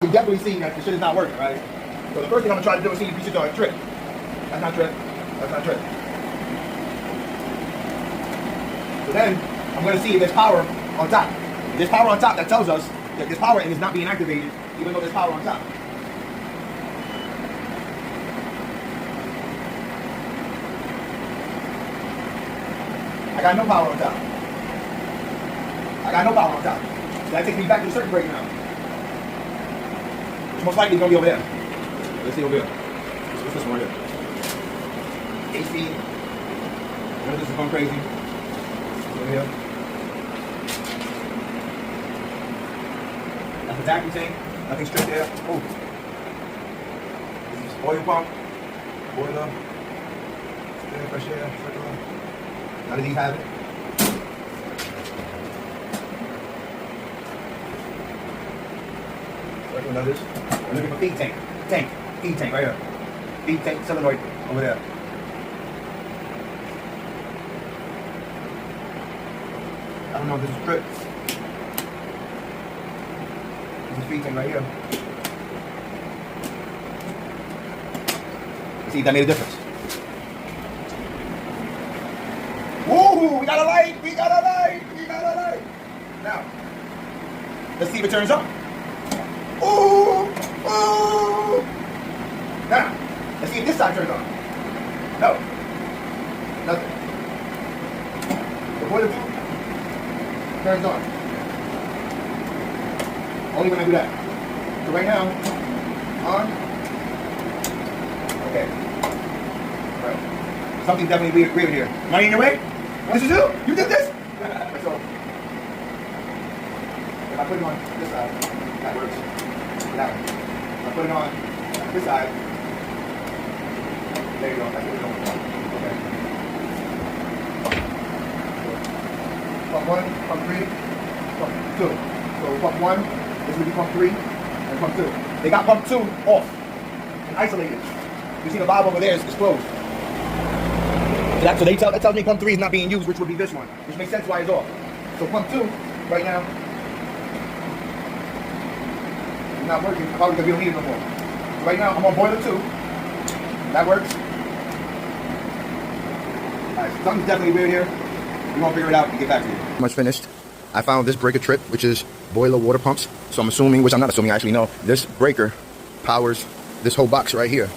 We definitely see that the shit is not working, right? So the first thing I'm gonna try to do is see if you should do a trip. That's not trip. That's not trip. So then I'm gonna see if there's power on top. If there's power on top, that tells us that this power and is not being activated, even though there's power on top. I got no power on top. I got no power on top. So that takes me back to the circuit breaker now. It's most likely going to be over there. Let's see over here. What's this one right here? AC. This is going crazy. Over here. That's the vacuum tank. Nothing straight there. Oh. This is oil pump. Boiler. Air, fresh air. Circular. None of these have it. Working on this. I'm looking for feed tank. Feed tank right here. Feed tank solenoid over there. I don't know if this is trip. This is feed tank right here. See if that made a difference. Woo! We got a light! We got a light! We got a light! Now, let's see if it turns on. Ooh! Ooh! Now, let's see if this side turns on. No. Nothing. The boiler turns on. Only when I do that. So right now, on. Okay. All right. Something definitely weird here. Money in your way? What did you do? You did this? So, if I put it on this side, that works. That one. If I put it on this side, there you go. That's what we're doing. Okay. Pump 1, pump 3, pump 2. So pump 1, this will be pump 3, and pump 2. They got pump 2 off and isolated. You see the valve over there is closed. So that tells me pump 3 is not being used, which would be this one, which makes sense why it's off. So pump 2 right now is not working. Probably because we don't need it no more. So right now I'm on boiler 2. That works. Alright, so something's definitely weird here. We're gonna figure it out and get back to you. Pretty much finished. I found this breaker trip, which is boiler water pumps. So I'm assuming, which I'm not assuming, I actually know, this breaker powers this whole box right here.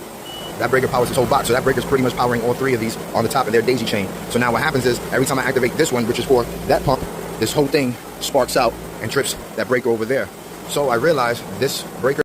That breaker powers this whole box, so that breaker is pretty much powering all 3 of these on the top of their daisy chain. So now what happens is, every time I activate this one, which is for that pump, this whole thing sparks out and trips that breaker over there. So I realized this breaker